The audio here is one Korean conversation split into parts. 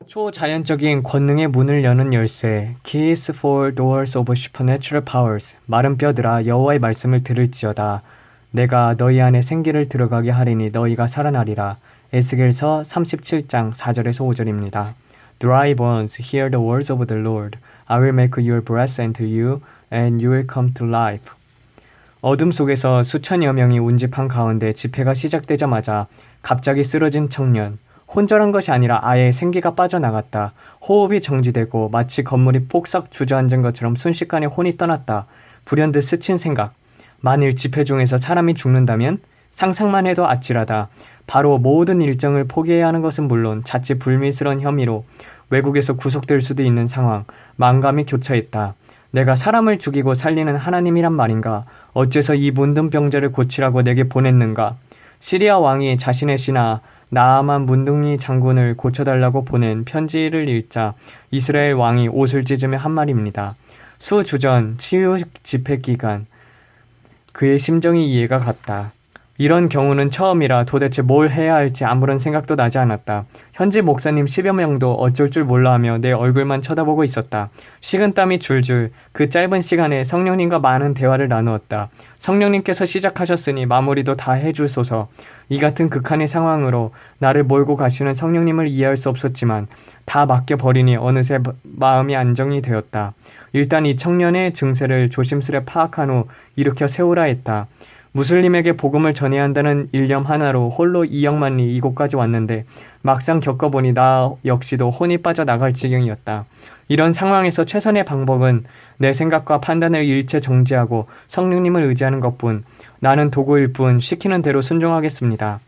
초자연적인 권능의 문을 여는 열쇠. Keys for doors of supernatural powers. 마른 뼈들아 여호와의 말씀을 들을지어다. 내가 너희 안에 생기를 들어가게 하리니 너희가 살아나리라. 에스겔서 37장 4절에서 5절입니다. Dry bones, hear the words of the Lord. I will make your breath enter you, and you will come to life. 어둠 속에서 수천여 명이 운집한 가운데 집회가 시작되자마자 갑자기 쓰러진 청년. 혼절한 것이 아니라 아예 생기가 빠져나갔다. 호흡이 정지되고 마치 건물이 폭삭 주저앉은 것처럼 순식간에 혼이 떠났다. 불현듯 스친 생각. 만일 집회 중에서 사람이 죽는다면? 상상만 해도 아찔하다. 바로 모든 일정을 포기해야 하는 것은 물론 자칫 불미스러운 혐의로 외국에서 구속될 수도 있는 상황. 만감이 교차했다. 내가 사람을 죽이고 살리는 하나님이란 말인가? 어째서 이 문둥 병자를 고치라고 내게 보냈는가? 시리아 왕이 자신의 신하 나아만 문둥이 장군을 고쳐달라고 보낸 편지를 읽자 이스라엘 왕이 옷을 찢으며 한 말입니다. 수주 전 치유 집회 기간 그의 심정이 이해가 갔다. 이런 경우는 처음이라 도대체 뭘 해야 할지 아무런 생각도 나지 않았다. 현지 목사님 10여 명도 어쩔 줄 몰라 하며 내 얼굴만 쳐다보고 있었다. 식은땀이 줄줄 그 짧은 시간에 성령님과 많은 대화를 나누었다. 성령님께서 시작하셨으니 마무리도 다 해주소서. 이 같은 극한의 상황으로 나를 몰고 가시는 성령님을 이해할 수 없었지만 다 맡겨버리니 어느새 마음이 안정이 되었다. 일단 이 청년의 증세를 조심스레 파악한 후 일으켜 세우라 했다. 무슬림에게 복음을 전해야 한다는 일념 하나로 홀로 2억만리 이곳까지 왔는데 막상 겪어보니 나 역시도 혼이 빠져나갈 지경이었다. 이런 상황에서 최선의 방법은 내 생각과 판단을 일체 정지하고 성령님을 의지하는 것뿐. 나는 도구일 뿐 시키는 대로 순종하겠습니다.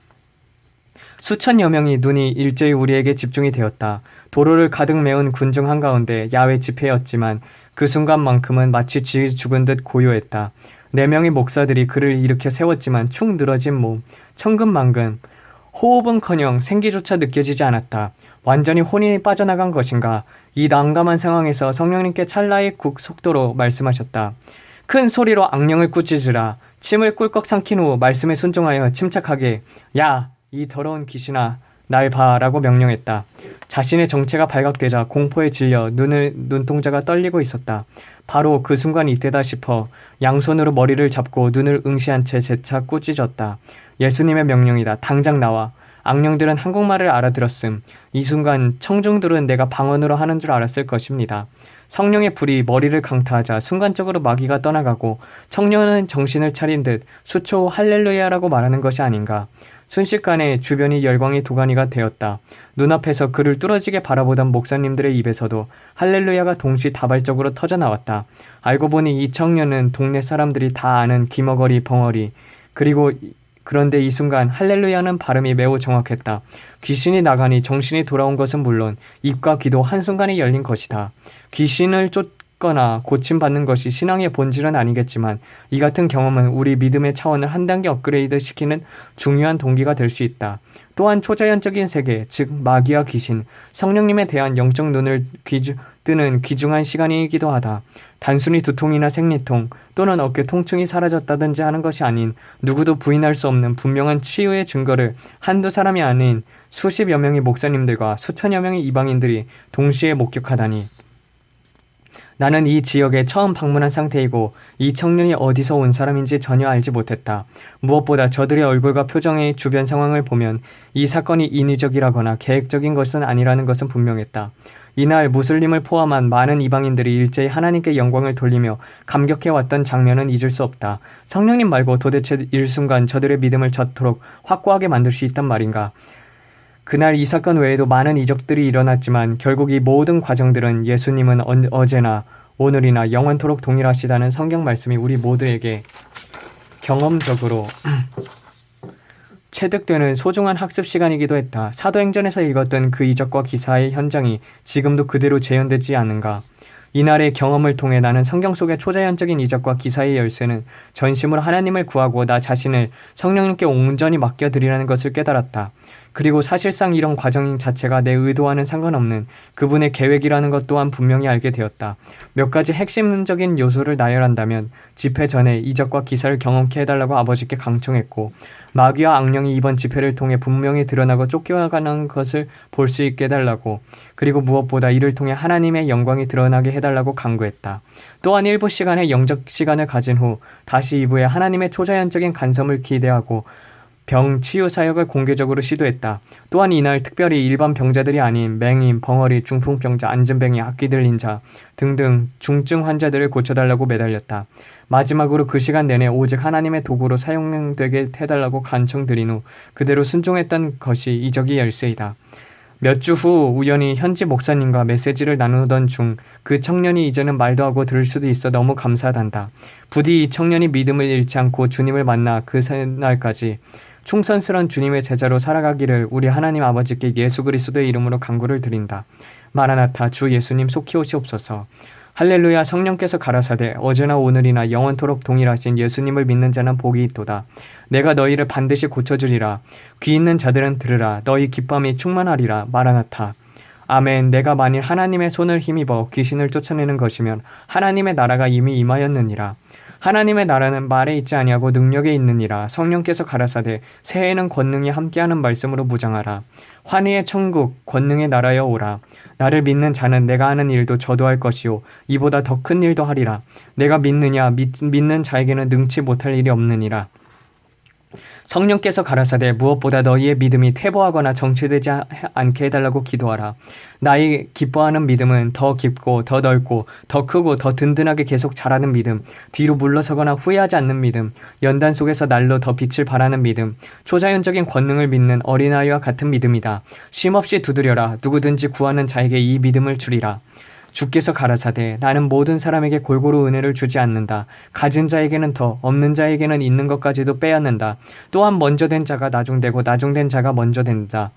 수천여 명의 눈이 일제히 우리에게 집중이 되었다. 도로를 가득 메운 군중 한가운데 야외 집회였지만 그 순간만큼은 마치 쥐 죽은 듯 고요했다. 4명의 목사들이 그를 일으켜 세웠지만 축 늘어진 몸, 천근만근, 호흡은커녕 생기조차 느껴지지 않았다. 완전히 혼이 빠져나간 것인가? 이 난감한 상황에서 성령님께 찰나의 속도로 말씀하셨다. 큰 소리로 악령을 꾸짖으라. 침을 꿀꺽 삼킨 후 말씀에 순종하여 침착하게 야! 이 더러운 귀신아! 날 봐! 라고 명령했다. 자신의 정체가 발각되자 공포에 질려 눈동자가 떨리고 있었다. 바로 그 순간 이때다 싶어 양손으로 머리를 잡고 눈을 응시한 채 재차 꾸짖었다. 예수님의 명령이다. 당장 나와. 악령들은 한국말을 알아들었음. 이 순간 청중들은 내가 방언으로 하는 줄 알았을 것입니다. 성령의 불이 머리를 강타하자 순간적으로 마귀가 떠나가고 청년은 정신을 차린 듯 수초 할렐루야라고 말하는 것이 아닌가. 순식간에 주변이 열광의 도가니가 되었다. 눈앞에서 그를 뚫어지게 바라보던 목사님들의 입에서도 할렐루야가 동시다발적으로 터져나왔다. 알고 보니 이 청년은 동네 사람들이 다 아는 귀머거리 벙어리. 그런데 이 순간 할렐루야는 발음이 매우 정확했다. 귀신이 나가니 정신이 돌아온 것은 물론 입과 귀도 한순간에 열린 것이다. 귀신을 쫓거나 고침받는 것이 신앙의 본질은 아니겠지만 이 같은 경험은 우리 믿음의 차원을 한 단계 업그레이드 시키는 중요한 동기가 될 수 있다. 또한 초자연적인 세계, 즉 마귀와 귀신, 성령님에 대한 영적 눈을 뜨는 귀중한 시간이기도 하다. 단순히 두통이나 생리통 또는 어깨 통증이 사라졌다든지 하는 것이 아닌 누구도 부인할 수 없는 분명한 치유의 증거를 한두 사람이 아닌 수십여 명의 목사님들과 수천여 명의 이방인들이 동시에 목격하다니. 나는 이 지역에 처음 방문한 상태이고 이 청년이 어디서 온 사람인지 전혀 알지 못했다. 무엇보다 저들의 얼굴과 표정의 주변 상황을 보면 이 사건이 인위적이라거나 계획적인 것은 아니라는 것은 분명했다. 이날 무슬림을 포함한 많은 이방인들이 일제히 하나님께 영광을 돌리며 감격해왔던 장면은 잊을 수 없다. 성령님 말고 도대체 일순간 저들의 믿음을 저토록 확고하게 만들 수 있단 말인가. 그날 이 사건 외에도 많은 이적들이 일어났지만 결국 이 모든 과정들은 예수님은 어제나 오늘이나 영원토록 동일하시다는 성경 말씀이 우리 모두에게 경험적으로 체득되는 소중한 학습 시간이기도 했다. 사도행전에서 읽었던 그 이적과 기사의 현장이 지금도 그대로 재현되지 않는가. 이날의 경험을 통해 나는 성경 속의 초자연적인 이적과 기사의 열쇠는 전심으로 하나님을 구하고 나 자신을 성령님께 온전히 맡겨드리라는 것을 깨달았다. 그리고 사실상 이런 과정 자체가 내 의도와는 상관없는 그분의 계획이라는 것 또한 분명히 알게 되었다. 몇 가지 핵심적인 요소를 나열한다면 집회 전에 이적과 기사를 경험케 해달라고 아버지께 강청했고, 마귀와 악령이 이번 집회를 통해 분명히 드러나고 쫓겨가는 것을 볼 수 있게 해달라고, 그리고 무엇보다 이를 통해 하나님의 영광이 드러나게 해달라고 간구했다. 또한 일부 시간의 영적 시간을 가진 후 다시 2부에 하나님의 초자연적인 간섭을 기대하고 병 치유 사역을 공개적으로 시도했다. 또한 이날 특별히 일반 병자들이 아닌 맹인, 벙어리, 중풍병자, 안전뱅이, 악귀 들린 자 등등 중증 환자들을 고쳐달라고 매달렸다. 마지막으로 그 시간 내내 오직 하나님의 도구로 사용되게 해달라고 간청드린 후 그대로 순종했던 것이 이적의 열쇠이다. 몇 주 후 우연히 현지 목사님과 메시지를 나누던 중 그 청년이 이제는 말도 하고 들을 수도 있어 너무 감사하단다. 부디 이 청년이 믿음을 잃지 않고 주님을 만나 그 날까지 충성스러운 주님의 제자로 살아가기를 우리 하나님 아버지께 예수 그리스도의 이름으로 간구를 드린다. 마라나타 주 예수님 속히 오시옵소서. 할렐루야. 성령께서 가라사대 어제나 오늘이나 영원토록 동일하신 예수님을 믿는 자는 복이 있도다. 내가 너희를 반드시 고쳐주리라. 귀 있는 자들은 들으라. 너희 기쁨이 충만하리라. 마라나타. 아멘. 내가 만일 하나님의 손을 힘입어 귀신을 쫓아내는 것이면 하나님의 나라가 이미 임하였느니라. 하나님의 나라는 말에 있지 아니하고 능력에 있느니라. 성령께서 가라사대 새해에는 권능이 함께하는 말씀으로 무장하라. 환희의 천국 권능의 나라여 오라. 나를 믿는 자는 내가 하는 일도 저도 할 것이요 이보다 더 큰 일도 하리라. 내가 믿느냐 믿는 자에게는 능치 못할 일이 없느니라. 성령께서 가라사대 무엇보다 너희의 믿음이 퇴보하거나 정체되지 않게 해달라고 기도하라. 나의 기뻐하는 믿음은 더 깊고 더 넓고 더 크고 더 든든하게 계속 자라는 믿음, 뒤로 물러서거나 후회하지 않는 믿음, 연단 속에서 날로 더 빛을 발하는 믿음, 초자연적인 권능을 믿는 어린아이와 같은 믿음이다. 쉼없이 두드려라. 누구든지 구하는 자에게 이 믿음을 주리라. 주께서 가라사대 나는 모든 사람에게 골고루 은혜를 주지 않는다. 가진 자에게는 더, 없는 자에게는 있는 것까지도 빼앗는다. 또한 먼저 된 자가 나중되고 나중된 자가 먼저 된다.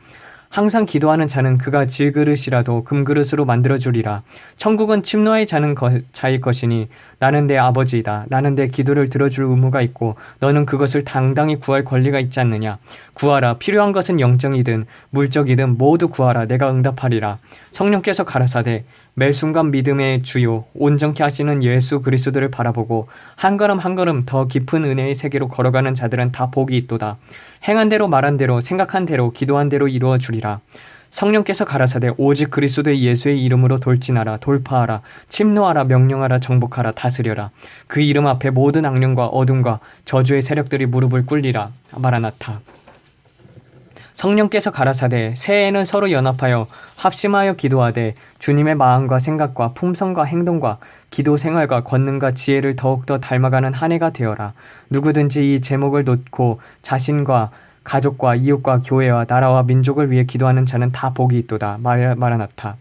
항상 기도하는 자는 그가 질그릇이라도 금그릇으로 만들어주리라. 천국은 침노의 자일 것이니 나는 내 아버지이다. 나는 내 기도를 들어줄 의무가 있고 너는 그것을 당당히 구할 권리가 있지 않느냐. 구하라. 필요한 것은 영적이든 물적이든 모두 구하라. 내가 응답하리라. 성령께서 가라사대 매 순간 믿음의 주요 온전케 하시는 예수 그리스도를 바라보고 한 걸음 한 걸음 더 깊은 은혜의 세계로 걸어가는 자들은 다 복이 있도다. 행한 대로 말한 대로 생각한 대로 기도한 대로 이루어 주리라. 성령께서 가라사대 오직 그리스도의 예수의 이름으로 돌진하라. 돌파하라. 침노하라. 명령하라. 정복하라. 다스려라. 그 이름 앞에 모든 악령과 어둠과 저주의 세력들이 무릎을 꿇리라. 마라나타. 성령께서 가라사대 새해에는 서로 연합하여 합심하여 기도하되 주님의 마음과 생각과 품성과 행동과 기도 생활과 권능과 지혜를 더욱더 닮아가는 한 해가 되어라. 누구든지 이 제목을 놓고 자신과 가족과 이웃과 교회와 나라와 민족을 위해 기도하는 자는 다 복이 있도다. 마라나타.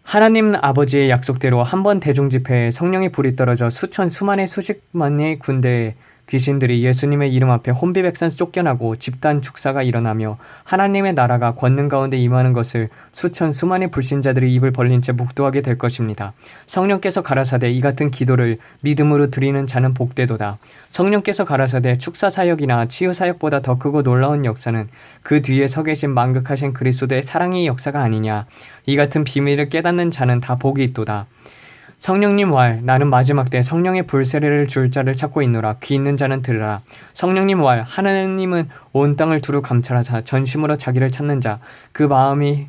하나님 아버지의 약속대로 한 번 대중집회에 성령의 불이 떨어져 수만의 수십만의 군대에 귀신들이 예수님의 이름 앞에 혼비백산 쫓겨나고 집단 축사가 일어나며 하나님의 나라가 권능 가운데 임하는 것을 수만의 불신자들이 입을 벌린 채 묵도하게 될 것입니다. 성령께서 가라사대 이 같은 기도를 믿음으로 드리는 자는 복되도다. 성령께서 가라사대 축사 사역이나 치유 사역보다 더 크고 놀라운 역사는 그 뒤에 서 계신 만극하신 그리스도의 사랑의 역사가 아니냐. 이 같은 비밀을 깨닫는 자는 다 복이 있도다. 성령님 왈 나는 마지막 때 성령의 불세례를 줄 자를 찾고 있노라. 귀 있는 자는 들으라. 성령님 왈 하나님은 온 땅을 두루 감찰하사 전심으로 자기를 찾는 자 그 마음이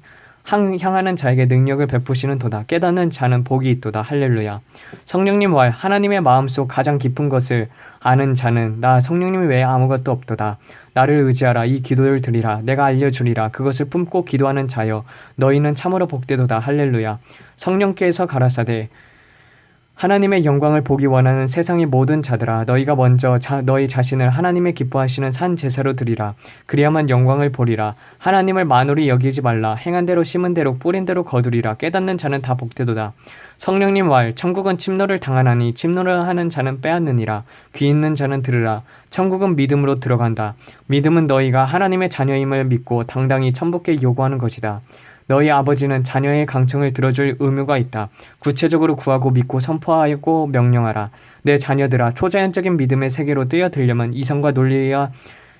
향하는 자에게 능력을 베푸시는 도다. 깨닫는 자는 복이 있도다. 할렐루야. 성령님 왈 하나님의 마음속 가장 깊은 것을 아는 자는 나 성령님 외에 아무것도 없도다. 나를 의지하라. 이 기도를 드리라. 내가 알려주리라. 그것을 품고 기도하는 자여 너희는 참으로 복되도다. 할렐루야. 성령께서 가라사대 하나님의 영광을 보기 원하는 세상의 모든 자들아 너희가 먼저 너희 자신을 하나님의 기뻐하시는 산 제사로 드리라. 그리야만 영광을 보리라. 하나님을 만홀히 여기지 말라. 행한 대로 심은 대로 뿌린 대로 거두리라. 깨닫는 자는 다 복되도다. 성령님 왈 천국은 침노를 당하나니 침노를 하는 자는 빼앗느니라. 귀 있는 자는 들으라. 천국은 믿음으로 들어간다. 믿음은 너희가 하나님의 자녀임을 믿고 당당히 천부께 요구하는 것이다. 너희 아버지는 자녀의 강청을 들어줄 의무가 있다. 구체적으로 구하고 믿고 선포하고 명령하라. 내 자녀들아 초자연적인 믿음의 세계로 뛰어들려면 이성과 논리와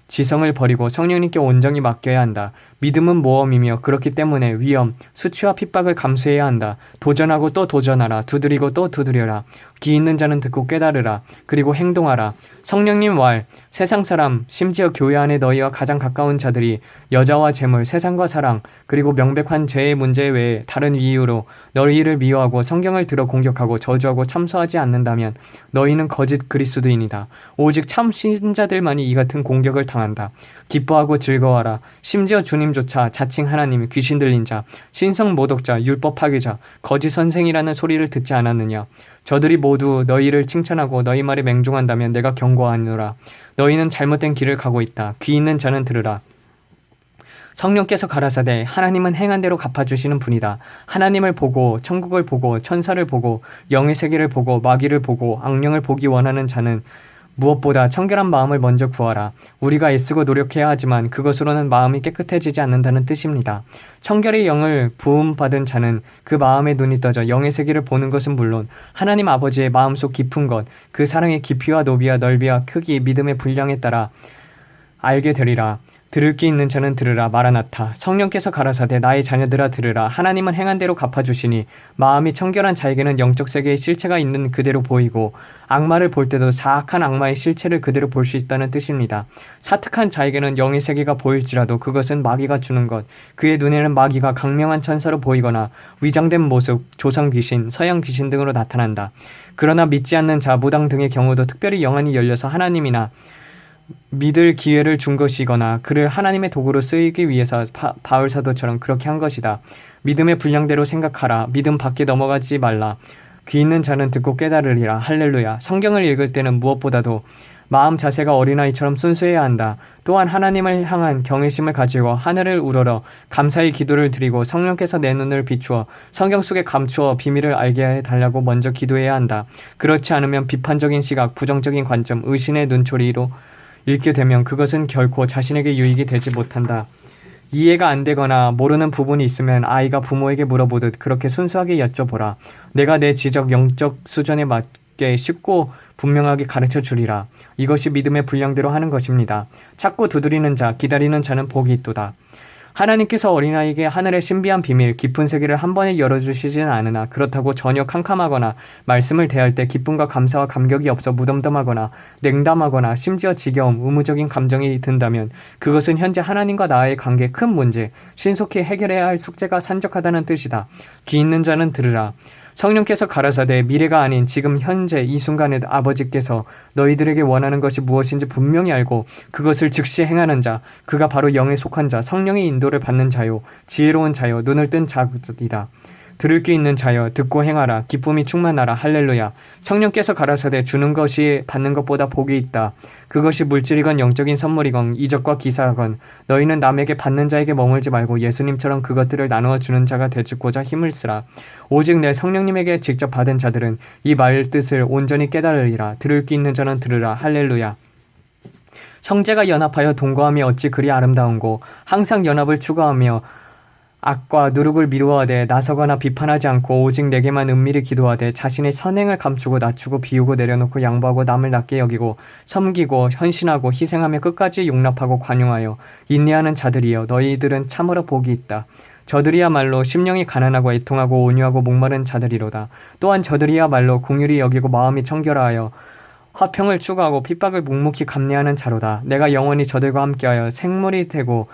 지성을 버리고 성령님께 온전히 맡겨야 한다. 믿음은 모험이며 그렇기 때문에 위험, 수치와 핍박을 감수해야 한다. 도전하고 또 도전하라. 두드리고 또 두드려라. 귀 있는 자는 듣고 깨달으라. 그리고 행동하라. 성령님 왈, 세상 사람, 심지어 교회 안에 너희와 가장 가까운 자들이 여자와 재물, 세상과 사랑, 그리고 명백한 죄의 문제 외에 다른 이유로 너희를 미워하고 성경을 들어 공격하고 저주하고 참소하지 않는다면 너희는 거짓 그리스도인이다. 오직 참 신자들만이 이 같은 공격을 당한다. 기뻐하고 즐거워하라. 심지어 주님조차 자칭 하나님, 귀신 들린 자, 신성 모독자, 율법 파괴자, 거짓 선생이라는 소리를 듣지 않았느냐. 저들이 모두 너희를 칭찬하고 너희 말에 맹종한다면 내가 경고하노라. 너희는 잘못된 길을 가고 있다. 귀 있는 자는 들으라. 성령께서 가라사대 하나님은 행한 대로 갚아주시는 분이다. 하나님을 보고 천국을 보고 천사를 보고 영의 세계를 보고 마귀를 보고 악령을 보기 원하는 자는 무엇보다 청결한 마음을 먼저 구하라. 우리가 애쓰고 노력해야 하지만 그것으로는 마음이 깨끗해지지 않는다는 뜻입니다. 청결의 영을 부음받은 자는 그 마음의 눈이 떠져 영의 세계를 보는 것은 물론 하나님 아버지의 마음속 깊은 것, 그 사랑의 깊이와 높이와 넓이와 크기, 믿음의 분량에 따라 알게 되리라. 들을 귀 있는 자는 들으라. 마라나타. 성령께서 가라사대 나의 자녀들아 들으라. 하나님은 행한 대로 갚아주시니 마음이 청결한 자에게는 영적 세계의 실체가 있는 그대로 보이고 악마를 볼 때도 사악한 악마의 실체를 그대로 볼 수 있다는 뜻입니다. 사특한 자에게는 영의 세계가 보일지라도 그것은 마귀가 주는 것, 그의 눈에는 마귀가 강명한 천사로 보이거나 위장된 모습, 조상 귀신, 서양 귀신 등으로 나타난다. 그러나 믿지 않는 자, 무당 등의 경우도 특별히 영안이 열려서 하나님이나 믿을 기회를 준 것이거나 그를 하나님의 도구로 쓰이기 위해서 바울 사도처럼 그렇게 한 것이다. 믿음의 분량대로 생각하라. 믿음 밖에 넘어가지 말라. 귀 있는 자는 듣고 깨달으리라. 할렐루야. 성경을 읽을 때는 무엇보다도 마음 자세가 어린아이처럼 순수해야 한다. 또한 하나님을 향한 경외심을 가지고 하늘을 우러러 감사의 기도를 드리고 성령께서 내 눈을 비추어 성경 속에 감추어 비밀을 알게 해달라고 먼저 기도해야 한다. 그렇지 않으면 비판적인 시각, 부정적인 관점, 의심의 눈초리로 읽게 되면 그것은 결코 자신에게 유익이 되지 못한다. 이해가 안 되거나 모르는 부분이 있으면 아이가 부모에게 물어보듯 그렇게 순수하게 여쭤보라. 내가 내 지적 영적 수준에 맞게 쉽고 분명하게 가르쳐 주리라. 이것이 믿음의 분량대로 하는 것입니다. 찾고 두드리는 자, 기다리는 자는 복이 있도다. 하나님께서 어린아이에게 하늘의 신비한 비밀, 깊은 세계를 한 번에 열어주시지는 않으나 그렇다고 전혀 캄캄하거나 말씀을 대할 때 기쁨과 감사와 감격이 없어 무덤덤하거나 냉담하거나 심지어 지겨움, 의무적인 감정이 든다면 그것은 현재 하나님과 나의 관계에 큰 문제, 신속히 해결해야 할 숙제가 산적하다는 뜻이다. 귀 있는 자는 들으라. 성령께서 가라사대 미래가 아닌 지금 현재 이 순간에 아버지께서 너희들에게 원하는 것이 무엇인지 분명히 알고 그것을 즉시 행하는 자, 그가 바로 영에 속한 자, 성령의 인도를 받는 자요, 지혜로운 자요, 눈을 뜬 자이다. 들을 귀 있는 자여 듣고 행하라. 기쁨이 충만하라. 할렐루야. 성령께서 가라사대 주는 것이 받는 것보다 복이 있다. 그것이 물질이건 영적인 선물이건 이적과 기사건 너희는 남에게 받는 자에게 머물지 말고 예수님처럼 그것들을 나누어 주는 자가 되고자 힘을 쓰라. 오직 내 성령님에게 직접 받은 자들은 이 말 뜻을 온전히 깨달으리라. 들을 귀 있는 자는 들으라. 할렐루야. 형제가 연합하여 동거함이 어찌 그리 아름다운고 항상 연합을 추구하며 악과 누룩을 미루어하되 나서거나 비판하지 않고 오직 내게만 은밀히 기도하되 자신의 선행을 감추고 낮추고 비우고 내려놓고 양보하고 남을 낮게 여기고 섬기고 헌신하고 희생하며 끝까지 용납하고 관용하여 인내하는 자들이여 너희들은 참으로 복이 있다. 저들이야말로 심령이 가난하고 애통하고 온유하고 목마른 자들이로다. 또한 저들이야말로 긍휼히 여기고 마음이 청결하여 화평을 추구하고 핍박을 묵묵히 감내하는 자로다. 내가 영원히 저들과 함께하여 생물이 되고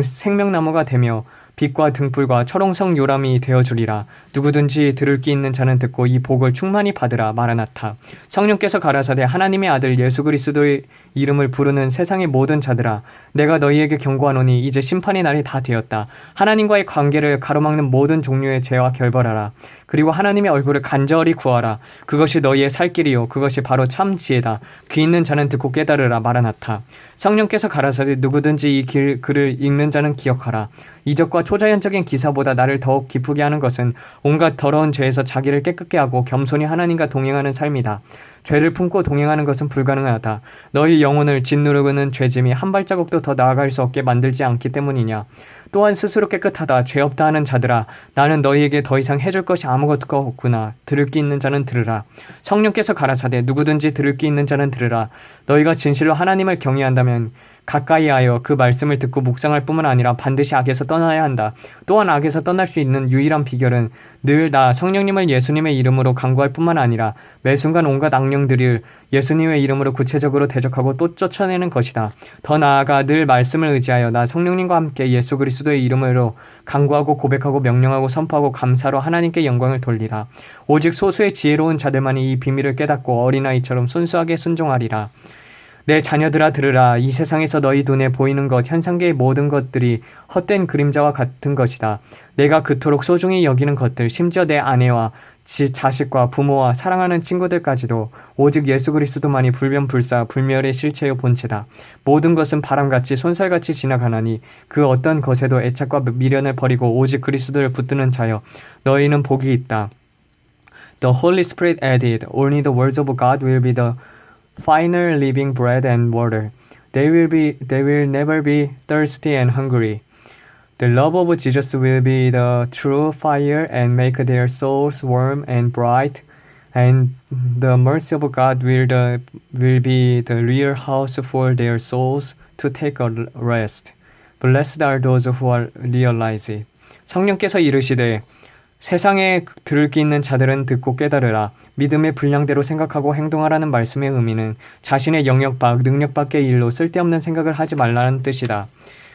생명나무가 되며 빛과 등불과 철옹성 요람이 되어주리라. 누구든지 들을 귀 있는 자는 듣고 이 복을 충만히 받으라. 마라나타. 성령께서 가라사대 하나님의 아들 예수 그리스도의 이름을 부르는 세상의 모든 자들아, 내가 너희에게 경고하노니 이제 심판의 날이 다 되었다. 하나님과의 관계를 가로막는 모든 종류의 죄와 결벌하라. 그리고 하나님의 얼굴을 간절히 구하라. 그것이 너희의 살 길이요 그것이 바로 참 지혜다. 귀 있는 자는 듣고 깨달으라. 마라나타. 성령께서 가라사대 누구든지 이 글을 읽는 자는 기억하라. 이적과 초자연적인 기사보다 나를 더욱 기쁘게 하는 것은 온갖 더러운 죄에서 자기를 깨끗게 하고 겸손히 하나님과 동행하는 삶이다. 죄를 품고 동행하는 것은 불가능하다. 너희 영혼을 짓누르는 죄짐이 한 발자국도 더 나아갈 수 없게 만들지 않기 때문이냐. 또한 스스로 깨끗하다, 죄 없다 하는 자들아, 나는 너희에게 더 이상 해줄 것이 아무것도 없구나. 들을 귀 있는 자는 들으라. 성령께서 가라사대 누구든지 들을 귀 있는 자는 들으라. 너희가 진실로 하나님을 경외한다면 가까이 하여 그 말씀을 듣고 묵상할 뿐만 아니라 반드시 악에서 떠나야 한다. 또한 악에서 떠날 수 있는 유일한 비결은 늘 나 성령님을 예수님의 이름으로 간구할 뿐만 아니라 매 순간 온갖 악령들을 예수님의 이름으로 구체적으로 대적하고 또 쫓아내는 것이다. 더 나아가 늘 말씀을 의지하여 나 성령님과 함께 예수 그리스도의 이름으로 간구하고 고백하고 명령하고 선포하고 감사로 하나님께 영광을 돌리라. 오직 소수의 지혜로운 자들만이 이 비밀을 깨닫고 어린아이처럼 순수하게 순종하리라. 내 자녀들아 들으라. 이 세상에서 너희 눈에 보이는 것 현상계의 모든 것들이 헛된 그림자와 같은 것이다. 내가 그토록 소중히 여기는 것들 심지어 내 아내와 자식과 부모와 사랑하는 친구들까지도 오직 예수 그리스도만이 불변불사 불멸의 실체요 본체다. 모든 것은 바람같이 손살같이 지나가나니 그 어떤 것에도 애착과 미련을 버리고 오직 그리스도를 붙드는 자여 너희는 복이 있다. The Holy Spirit added, only the words of God will be the final living bread and water. They will never be thirsty and hungry. The love of Jesus will be the true fire and make their souls warm and bright. And the mercy of God will be the real house for their souls to take a rest. Blessed are those who realize it. 성령께서 이르시되 세상에 들을 귀 있는 자들은 듣고 깨달으라. 믿음의 분량대로 생각하고 행동하라는 말씀의 의미는 자신의 영역 밖, 능력 밖의 일로 쓸데없는 생각을 하지 말라는 뜻이다.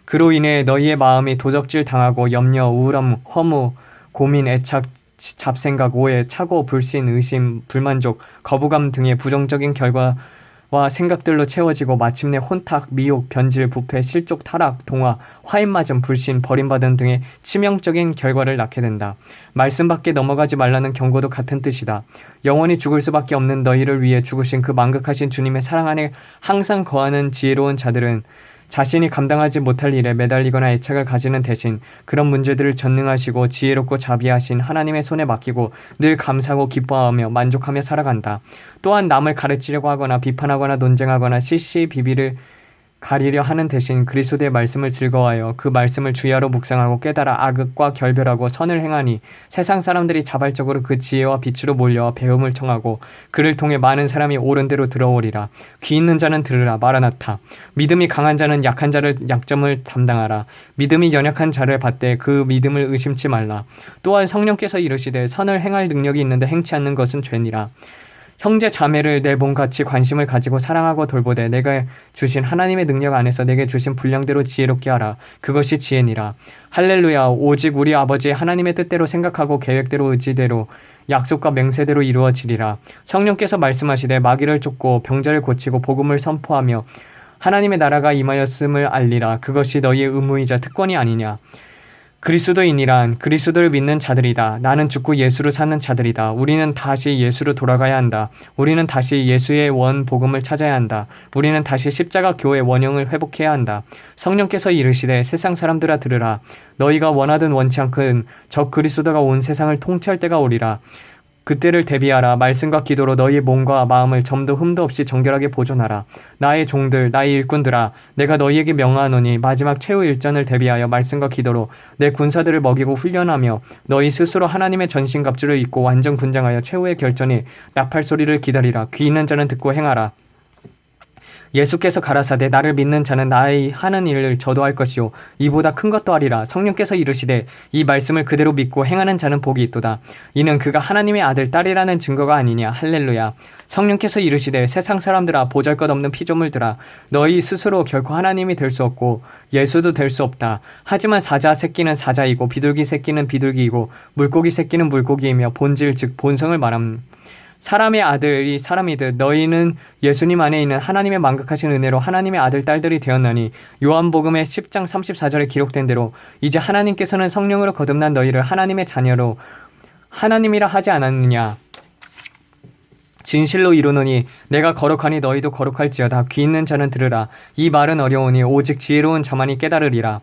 그로 인해 너희의 마음이 도적질 당하고 염려, 우울함, 허무, 고민, 애착, 잡생각, 오해, 착오, 불신, 의심, 불만족, 거부감 등의 부정적인 결과와 생각들로 채워지고 마침내 혼탁, 미혹, 변질, 부패, 실족, 타락, 동화, 화인맞음, 불신, 버림받음 등의 치명적인 결과를 낳게 된다. 말씀 밖에 넘어가지 말라는 경고도 같은 뜻이다. 영원히 죽을 수밖에 없는 너희를 위해 죽으신 그 만극하신 주님의 사랑 안에 항상 거하는 지혜로운 자들은 자신이 감당하지 못할 일에 매달리거나 애착을 가지는 대신 그런 문제들을 전능하시고 지혜롭고 자비하신 하나님의 손에 맡기고 늘 감사하고 기뻐하며 만족하며 살아간다. 또한 남을 가르치려고 하거나 비판하거나 논쟁하거나 시시비비를 가리려 하는 대신 그리스도의 말씀을 즐거워하여 그 말씀을 주야로 묵상하고 깨달아 악과 결별하고 선을 행하니 세상 사람들이 자발적으로 그 지혜와 빛으로 몰려와 배움을 청하고 그를 통해 많은 사람이 옳은 대로 들어오리라. 귀 있는 자는 들으라. 마라나타. 믿음이 강한 자는 약한 자를 약점을 담당하라. 믿음이 연약한 자를 받되 그 믿음을 의심치 말라. 또한 성령께서 이르시되 선을 행할 능력이 있는데 행치 않는 것은 죄니라. 형제 자매를 내 몸같이 관심을 가지고 사랑하고 돌보되 내가 주신 하나님의 능력 안에서 내게 주신 분량대로 지혜롭게 하라. 그것이 지혜니라. 할렐루야. 오직 우리 아버지 하나님의 뜻대로 생각하고 계획대로 의지대로 약속과 맹세대로 이루어지리라. 성령께서 말씀하시되 마귀를 쫓고 병자를 고치고 복음을 선포하며 하나님의 나라가 임하였음을 알리라. 그것이 너희의 의무이자 특권이 아니냐. 그리스도인이란 그리스도를 믿는 자들이다. 나는 죽고 예수로 사는 자들이다. 우리는 다시 예수로 돌아가야 한다. 우리는 다시 예수의 원 복음을 찾아야 한다. 우리는 다시 십자가 교회 원형을 회복해야 한다. 성령께서 이르시되 세상 사람들아 들으라. 너희가 원하든 원치 않든 적 그리스도가 온 세상을 통치할 때가 오리라. 그때를 대비하라. 말씀과 기도로 너희의 몸과 마음을 점도 흠도 없이 정결하게 보존하라. 나의 종들, 나의 일꾼들아, 내가 너희에게 명하노니 마지막 최후 일전을 대비하여 말씀과 기도로 내 군사들을 먹이고 훈련하며 너희 스스로 하나님의 전신갑주를 입고 완전 군장하여 최후의 결전이 나팔 소리를 기다리라. 귀 있는 자는 듣고 행하라. 예수께서 가라사대 나를 믿는 자는 나의 하는 일을 저도 할 것이요 이보다 큰 것도 하리라. 성령께서 이르시되 이 말씀을 그대로 믿고 행하는 자는 복이 있도다. 이는 그가 하나님의 아들 딸이라는 증거가 아니냐. 할렐루야. 성령께서 이르시되 세상 사람들아 보잘것없는 피조물들아 너희 스스로 결코 하나님이 될 수 없고 예수도 될 수 없다. 하지만 사자 새끼는 사자이고 비둘기 새끼는 비둘기이고 물고기 새끼는 물고기이며 본질 즉 본성을 말함. 사람의 아들이 사람이듯 너희는 예수님 안에 있는 하나님의 만극하신 은혜로 하나님의 아들 딸들이 되었나니 요한복음의 10장 34절에 기록된 대로 이제 하나님께서는 성령으로 거듭난 너희를 하나님의 자녀로 하나님이라 하지 않았느냐. 진실로 이르노니 내가 거룩하니 너희도 거룩할지어다. 귀 있는 자는 들으라. 이 말은 어려우니 오직 지혜로운 자만이 깨달으리라.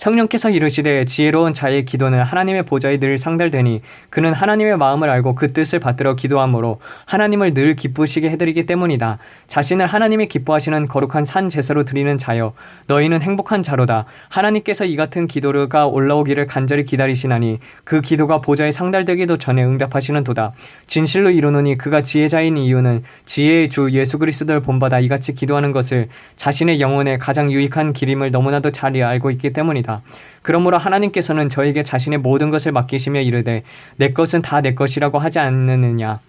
성령께서 이르시되 지혜로운 자의 기도는 하나님의 보좌에 늘 상달되니 그는 하나님의 마음을 알고 그 뜻을 받들어 기도함으로 하나님을 늘 기쁘시게 해드리기 때문이다. 자신을 하나님이 기뻐하시는 거룩한 산 제사로 드리는 자여, 너희는 행복한 자로다. 하나님께서 이 같은 기도가 올라오기를 간절히 기다리시나니 그 기도가 보좌에 상달되기도 전에 응답하시는 도다. 진실로 이르노니 그가 지혜자인 이유는 지혜의 주 예수 그리스도를 본받아 이같이 기도하는 것을 자신의 영혼에 가장 유익한 길임을 너무나도 잘 알고 있기 때문이다. 그러므로 하나님께서는 저에게 자신의 모든 것을 맡기시며 이르되 내 것은 다 내 것이라고 하지 않느느냐.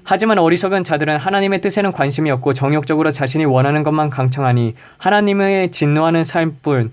하지만 어리석은 자들은 하나님의 뜻에는 관심이 없고 정욕적으로 자신이 원하는 것만 강청하니 하나님의 진노하는 살뿐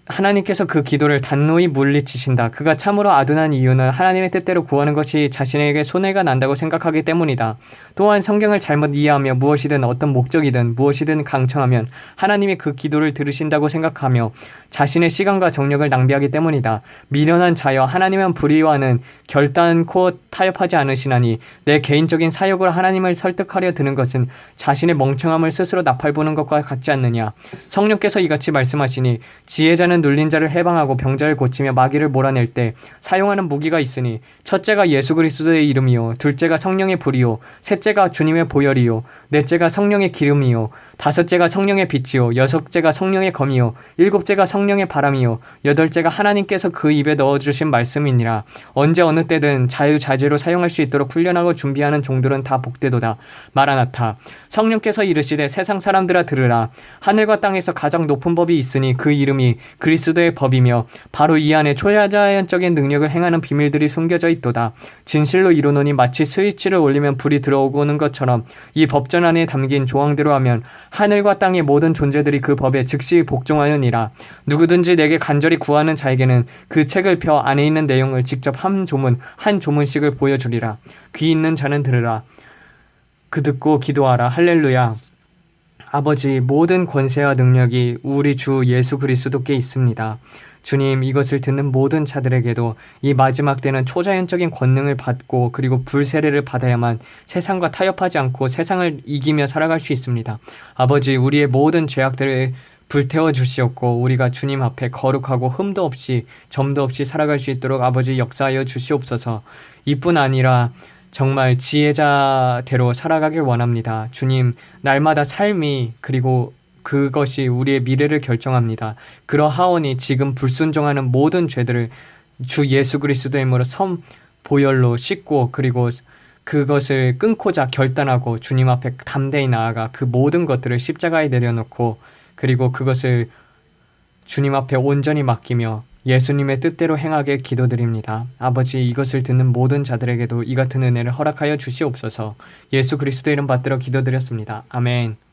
하나님께서 그 기도를 단노히 물리치신다. 그가 참으로 아둔한 이유는 하나님의 뜻대로 구하는 것이 자신에게 손해가 난다고 생각하기 때문이다. 또한 성경을 잘못 이해하며 무엇이든 어떤 목적이든 무엇이든 강청하면 하나님이 그 기도를 들으신다고 생각하며 자신의 시간과 정력을 낭비하기 때문이다. 미련한 자여, 하나님은 불의와는 결단코 타협하지 않으시나니 내 개인적인 사욕으로 하나님을 설득하려 드는 것은 자신의 멍청함을 스스로 나팔부는 것과 같지 않느냐. 성령께서 이같이 말씀하시니 지혜자는 눌린 자를 해방하고 병자를 고치며 마귀를 몰아낼 때 사용하는 무기가 있으니 첫째가 예수 그리스도의 이름이요, 둘째가 성령의 불이요, 셋째가 주님의 보혈이요, 넷째가 성령의 기름이요, 다섯째가 성령의 빛이요, 여섯째가 성령의 검이요, 일곱째가 성령의 바람이요, 여덟째가 하나님께서 그 입에 넣어주신 말씀이니라. 언제 어느 때든 자유자재로 사용할 수 있도록 훈련하고 준비하는 종들은 다 복되도다. 마라나타. 성령께서 이르시되 세상 사람들아 들으라. 하늘과 땅에서 가장 높은 법이 있으니 그 이름이 그리스도의 법이며 바로 이 안에 초자연적인 능력을 행하는 비밀들이 숨겨져 있도다. 진실로 이르노니 마치 스위치를 올리면 불이 들어오는 것처럼 이 법전 안에 담긴 조항대로 하면 하늘과 땅의 모든 존재들이 그 법에 즉시 복종하느니라. 누구든지 내게 간절히 구하는 자에게는 그 책을 펴 안에 있는 내용을 직접 한 조문씩을 보여주리라. 귀 있는 자는 들으라. 그 듣고 기도하라. 할렐루야. 아버지, 모든 권세와 능력이 우리 주 예수 그리스도께 있습니다. 주님, 이것을 듣는 모든 자들에게도 이 마지막 때는 초자연적인 권능을 받고 그리고 불세례를 받아야만 세상과 타협하지 않고 세상을 이기며 살아갈 수 있습니다. 아버지, 우리의 모든 죄악들을 불태워 주시옵고 우리가 주님 앞에 거룩하고 흠도 없이 점도 없이 살아갈 수 있도록 아버지 역사하여 주시옵소서. 이뿐 아니라 정말 지혜자대로 살아가길 원합니다. 주님, 날마다 삶이 그리고 그것이 우리의 미래를 결정합니다. 그러하오니 지금 불순종하는 모든 죄들을 주 예수 그리스도의 이름으로 보혈로 씻고 그리고 그것을 끊고자 결단하고 주님 앞에 담대히 나아가 그 모든 것들을 십자가에 내려놓고 그리고 그것을 주님 앞에 온전히 맡기며 예수님의 뜻대로 행하게 기도드립니다. 아버지, 이것을 듣는 모든 자들에게도 이 같은 은혜를 허락하여 주시옵소서. 예수 그리스도 이름 받들어 기도드렸습니다. 아멘.